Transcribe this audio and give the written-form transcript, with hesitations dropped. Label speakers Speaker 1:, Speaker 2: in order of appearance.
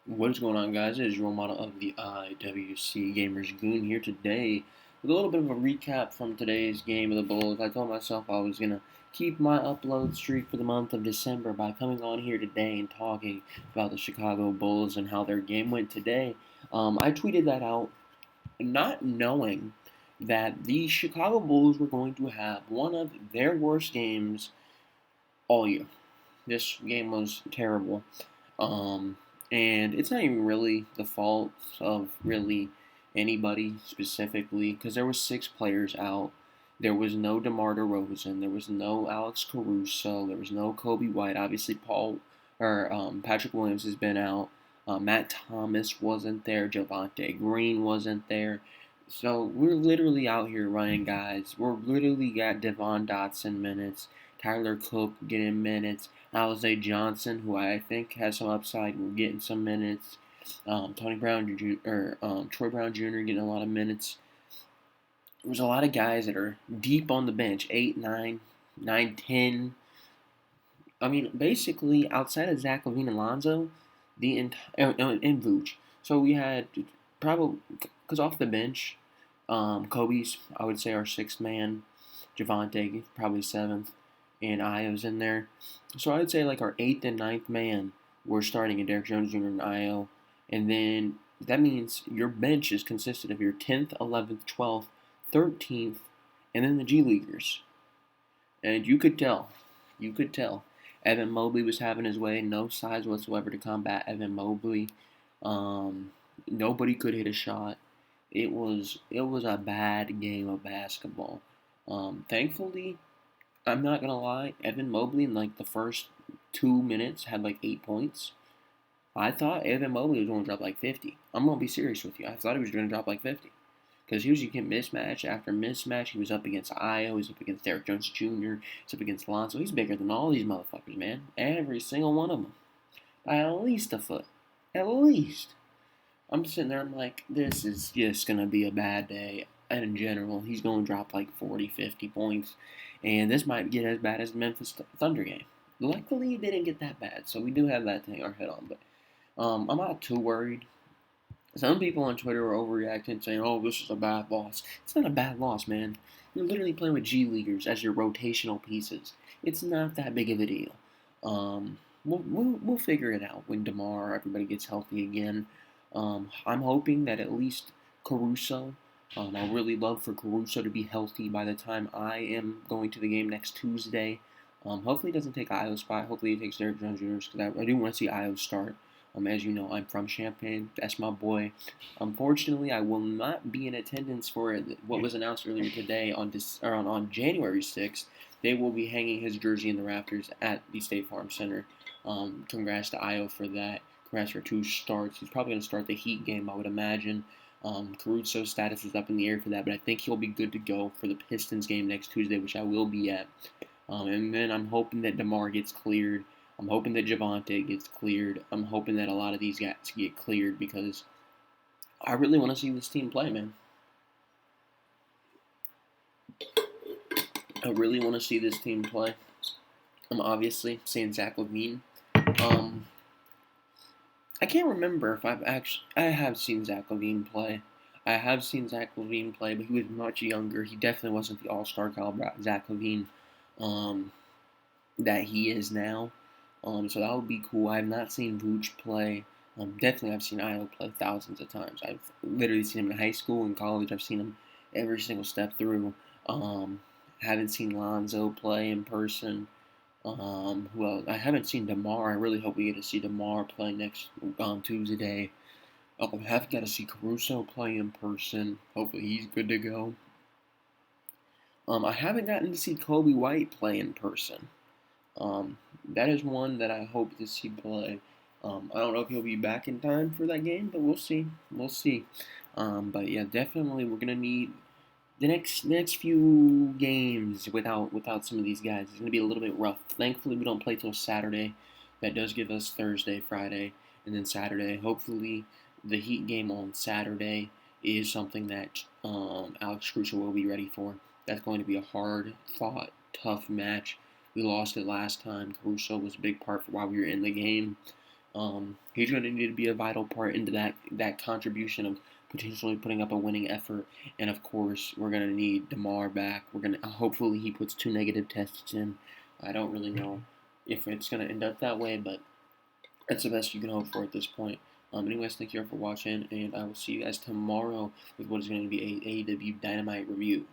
Speaker 1: What is going on, guys? It is your model of the IWC Gamers Goon here today with a little bit of a recap from today's game of the Bulls. I told myself I was going to keep my upload streak for the month of December by coming on here today and talking about the Chicago Bulls and how their game went today. I tweeted that out not knowing that the Chicago Bulls were going to have one of their worst games all year. This game was terrible. Um, and it's not even really the fault of really anybody specifically because there was six players out. There was no DeMar DeRozan. There was no Alex Caruso. There was no Kobe White. Obviously, Patrick Williams has been out. Matt Thomas wasn't there. Javonte Green wasn't there. So we're literally out here running guys. We're literally got Devon Dotson minutes, Tyler Cook getting minutes, Alize Johnson, who I think has some upside, we're getting some minutes. Troy Brown Jr. getting a lot of minutes. There's a lot of guys that are deep on the bench, 8, 9, 9, 10. I mean, basically, outside of Zach LaVine and Lonzo, the entire and Vooch. So we had probably because off the bench, Kobe's I would say our sixth man, Javonte probably seventh, and Io's in there. So I'd say like our eighth and ninth man we're starting in Derek Jones Jr. and Io, and then that means your bench is consisted of your 10th, 11th, 12th, 13th, and then the G Leaguers. And you could tell. Evan Mobley was having his way, no size whatsoever to combat Evan Mobley. Nobody could hit a shot. It was a bad game of basketball. Thankfully, I'm not gonna lie, Evan Mobley in like the first 2 minutes had like 8 points. I thought Evan Mobley was gonna drop like 50. I'm gonna be serious with you. I thought he was gonna drop like 50. Because he was getting mismatch after mismatch. He was up against Io. He was up against Derek Jones Jr. He's up against Lonzo. He's bigger than all these motherfuckers, man. Every single one of them. By at least a foot. At least. I'm sitting there, I'm like, this is just going to be a bad day. And in general, he's going to drop like 40, 50 points. And this might get as bad as the Memphis Thunder game. Luckily, it didn't get that bad. So we do have that to hang our head on. But I'm not too worried. Some people on Twitter are overreacting, saying, "Oh, this is a bad loss." It's not a bad loss, man. You're literally playing with G Leaguers as your rotational pieces. It's not that big of a deal. We'll figure it out when DeMar everybody gets healthy again. I'm hoping that at least Caruso. I really love for Caruso to be healthy by the time I am going to the game next Tuesday. Hopefully, he doesn't take Io's spot. Hopefully, he takes Derek Jones Jr.'s because I do want to see Io start. As you know, I'm from Champaign. That's my boy. Unfortunately, I will not be in attendance for what was announced earlier today on January 6th. They will be hanging his jersey in the rafters at the State Farm Center. Congrats to Io for that. Congrats for 2 starts. He's probably going to start the Heat game, I would imagine. Caruso's status is up in the air for that, but I think he'll be good to go for the Pistons game next Tuesday, which I will be at. And then I'm hoping that DeMar gets cleared. I'm hoping that Javonte gets cleared. I'm hoping that a lot of these guys get cleared because I really want to see this team play, man. I really want to see this team play. I'm obviously saying Zach LaVine. I can't remember if I have seen Zach LaVine play. I have seen Zach LaVine play, but he was much younger. He definitely wasn't the all-star caliber Zach LaVine um, that he is now. So that would be cool. I have not seen Vooch play. Definitely, I've seen Io play thousands of times. I've literally seen him in high school and college. I've seen him every single step through. Haven't seen Lonzo play in person. Well, I haven't seen DeMar. I really hope we get to see DeMar play next Tuesday. I have got to see Caruso play in person. Hopefully, he's good to go. I haven't gotten to see Kobe White play in person. That is one that I hope to see play. I don't know if he'll be back in time for that game, but we'll see. We'll see. But yeah, definitely we're gonna need the next few games without some of these guys. It's gonna be a little bit rough. Thankfully, we don't play till Saturday. That does give us Thursday, Friday, and then Saturday. Hopefully, the Heat game on Saturday is something that Alex Caruso will be ready for. That's going to be a hard fought, tough match. We lost it last time. Caruso was a big part for why we were in the game. He's going to need to be a vital part into that contribution of potentially putting up a winning effort. And of course, we're going to need DeMar back. We're going to hopefully he puts 2 negative tests in. I don't really know if it's going to end up that way, but that's the best you can hope for at this point. Anyways, thank you all for watching, and I will see you guys tomorrow with what is going to be a AEW Dynamite review.